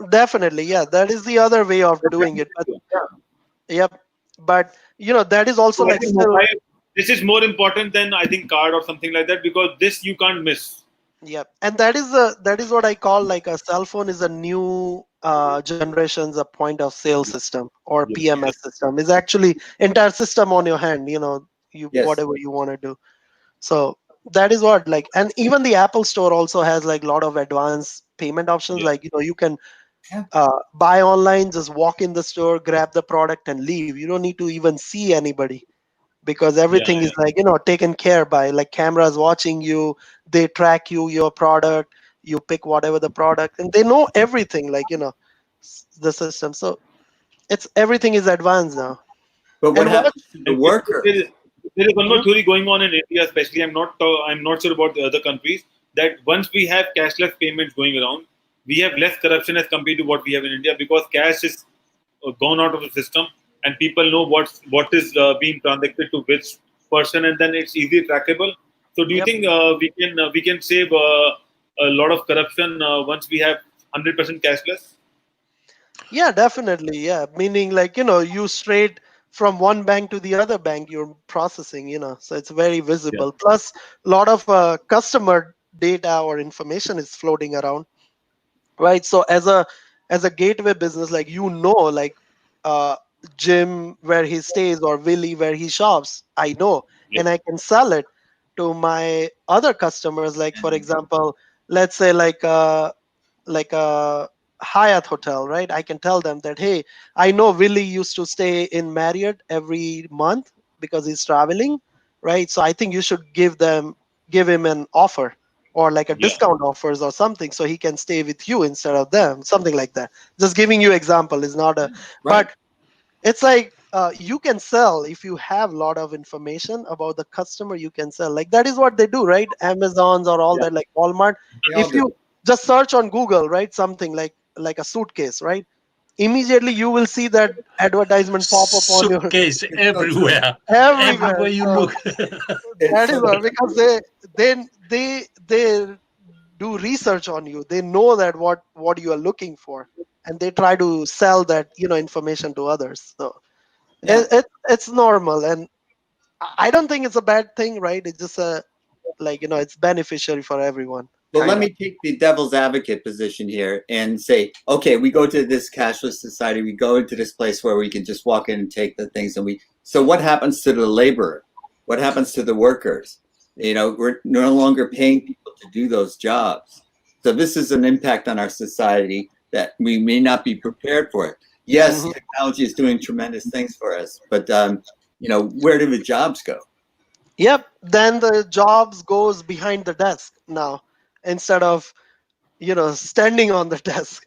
definitely, yeah, that is the other way of doing it. But Yeah. yep, but that is also So I like think still. mobile. This is more important than I think card or something like that, because this you can't miss. Yep, and that is what I call like a cell phone is a new generation's a point of sale system or Yes. PMS system, is actually entire system on your hand. You Yes. whatever you want to do. So that is what, like, and even the Apple Store also has like a lot of advanced payment options. Yeah. Like you can Yeah. buy online, just walk in the store, grab the product, and leave. You don't need to even see anybody because Yeah, everything is yeah. like taken care by, like cameras watching you. They track you, your product. You pick whatever the product, and they know everything. Like the system. So it's everything is advanced now. But what And what? happens to the workers? There is one more Mhm. theory going on in India, especially. I'm not sure about the other countries. That once we have cashless payments going around, we have less corruption as compared to what we have in India because cash is gone out of the system, and people know what is being transacted to which person, and then it's easily trackable. So, do you Yep. think we can save a lot of corruption once we have 100% cashless? Yeah, definitely. Yeah, meaning like you straight from one bank to the other bank, you're processing. So it's very Yeah, visible. Plus, a lot of customer data or information is floating around, right? So as a gateway business, like like uh Jim where he stays or Willie where he shops, I know, yeah, and I can sell it to my other customers. Like for example, let's say like a Hyatt hotel, right? I can tell them that, hey, I know Willie used to stay in Marriott every month because he's traveling, right? So I think you should give him an offer or like a yeah. discount offers or something so he can stay with you instead of them, something like that. Just giving you example is not a, Right. but it's like you can sell if you have a lot of information about the customer. You can sell, like that is what they do, right? Amazons or all Yeah. that, like Walmart. They all If do. you just search on Google, right, something like a suitcase, right, immediately you will see that advertisement pop up on your Suitcase It's so true. everywhere, everywhere. everywhere you So look. It's that is so why, true. because they do research on you. They know that what you are looking for, and they try to sell that information to others. So Yeah. it's normal, and I don't think it's a bad thing, right? It's just a, like it's beneficiary for everyone, Well, let kind of. me take the devil's advocate position here and say, okay, we go to this cashless society, we go into this place where we can just walk in and take the things, and so what happens to the laborer? What happens to the workers? We're no longer paying people to do those jobs. So this is an impact on our society that we may not be prepared for it. Yes, Hmm. technology is doing tremendous things for us, but where do the jobs go? Yep. Then the jobs goes behind the desk now, instead of standing on the desk.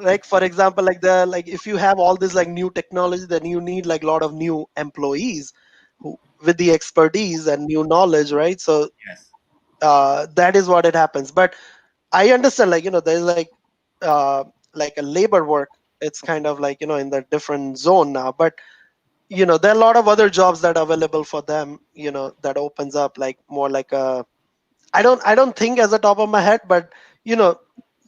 Like for example, like if you have all this like new technology, then you need like a lot of new employees who with the expertise and new knowledge, right? So Yes. that is what it happens. But I understand, like there's uh like a labor work. It's kind of like in the different zone now. But there are a lot of other jobs that are available for them, that opens up like more like a, I don't think as a top of my head, but you know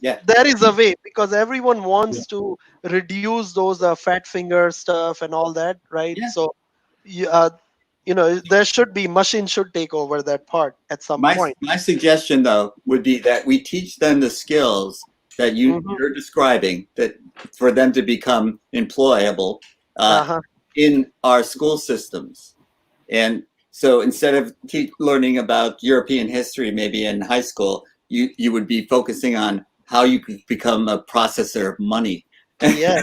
Yeah. there is a way, because everyone wants to reduce those fat finger stuff and all that, right? Yeah. So you, there should be, machine should take over that part at some My point. my suggestion though would be that we teach them the skills that Hmm. you're describing that for them to become employable uh, Uh-huh. in our school systems. And so instead of learning about European history maybe in high school, you would be focusing on how you could become a processor of money. Yeah,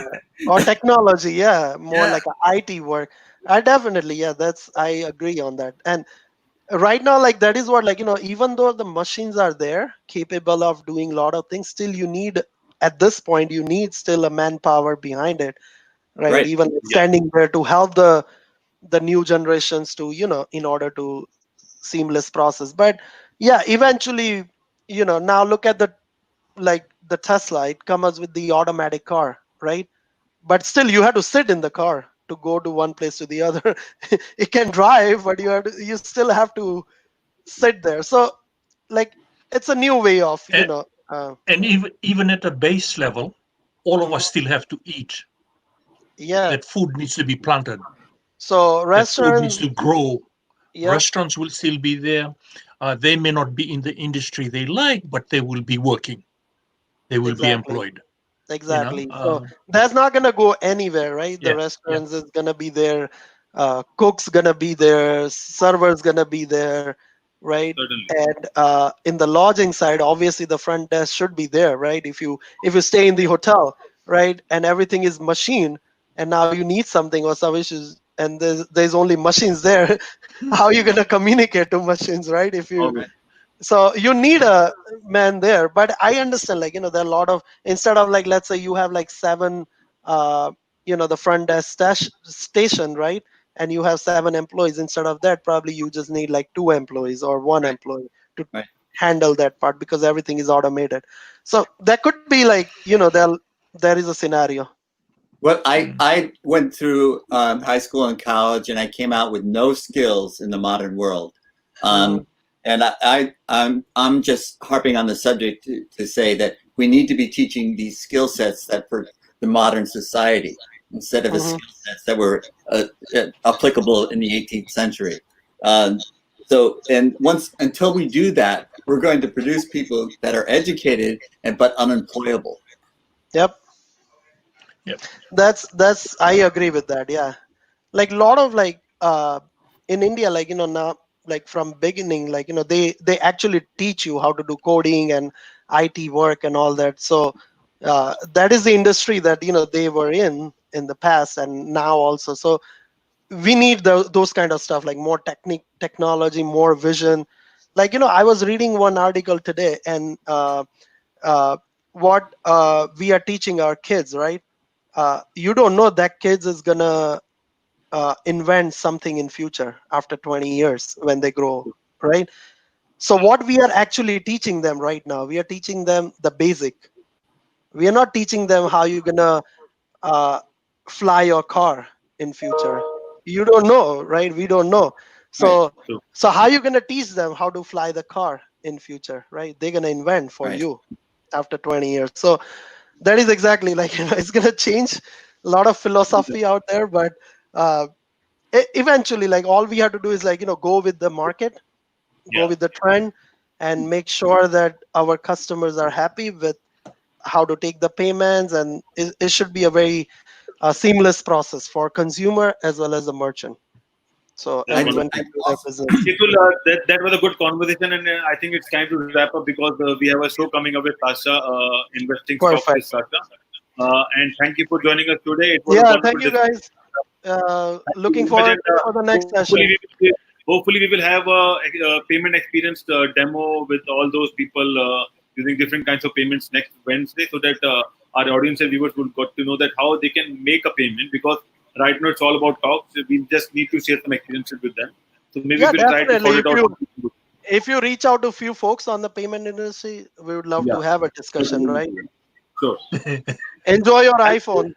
or technology, yeah, more Yeah. like a IT work. I definitely, yeah, I agree on that. And right now, like that is what, like even though the machines are there capable of doing a lot of things, still you need, at this point you need still a manpower behind it, right? Right. Even like Yeah. standing there to help the new generations to, in order to seamless process. But yeah, eventually, now look at the Tesla. It comes with the automatic car, right? But still you have to sit in the car to go to one place to the other. It can drive, but you still have to sit there. So like it's a new way of and, and even at a base level, all of mhm, us still have to eat. yeah. That food needs to be planted. So That food needs restaurants, to grow. yep, Restaurants will still be there. They may not be in the industry they like, but they will be working. They will be exactly. employed. You know. Exactly. So that's not gonna go anywhere, right? The Yeah, yeah. restaurants is gonna be there, cooks gonna be there, servers gonna be there, right? Certainly. And in the lodging side, obviously the front desk should be there, right? If you stay in the hotel, right? And everything is machine, and now you need something or some issues, and there's only machines there. How are you gonna communicate to machines, right? If you Obviously. so you need a man there. But I understand, like, there are a lot of, instead of, like, let's say you have like seven uh the front desk station, right? And you have seven employees. Instead of that, probably you just need like two employees or one Right. employee to Right. handle that part, because everything is automated. So that could be like, there is a scenario. Well, I went through high school and college, and I came out with no skills in the modern world. Mhm. Um, and I'm just harping on the subject to say that we need to be teaching these skill sets that for the modern society instead of the Mhm. skill sets that were applicable in the 18th century. Um, so, and once until we do that, we're going to produce people that are educated and but unemployable. Yep. Yep. That's I agree with that. Yeah. Like a lot of, like, in India, like, now, like from beginning, like, they actually teach you how to do coding and IT work and all that. So that is the industry that they were in the past and now also. So we need those kind of stuff, like more technology, more vision. Like, I was reading one article today, and uh, what we are teaching our kids, right? You don't know that kids is gonna invent something in future after 20 years when they grow, right? So what we are actually teaching them right now, we are teaching them the basic. We are not teaching them how you're gonna uh, fly your car in future. You don't know, right? We don't know. Right. So how you gonna teach them how to fly the car in future, right? They're gonna invent for Right. you after 20 years. So that is exactly, like, it's gonna change a lot of philosophy out there. But uh, eventually, like, all we have to do is, like, go with the market, go Yeah. with the trend, and make sure that our customers are happy with how to take the payments. And it should be a very seamless process for consumer as well as the merchant, so That's I, everyone wonderful. I can do their also, business. Ketul, that was a good conversation, and I think it's time to wrap up because we have a show coming up with Sasha, investing stocks with Perfect. Sasha. And thank you for joining us today. It was a Yeah, wonderful thank you discussion. guys. Thank you Looking very much, forward and for the next hopefully session. hopefully we will have a payment experience demo with all those people using different kinds of payments next Wednesday, so that our audience and viewers will got to know that how they can make a payment, because right now it's all about talks. We just need to share some experiences with them. So maybe Yeah, we'll try to definitely. sort it out. If you reach out to few folks on the payment industry, we would love Yeah. to have a discussion, right? Sure. Enjoy your iPhone.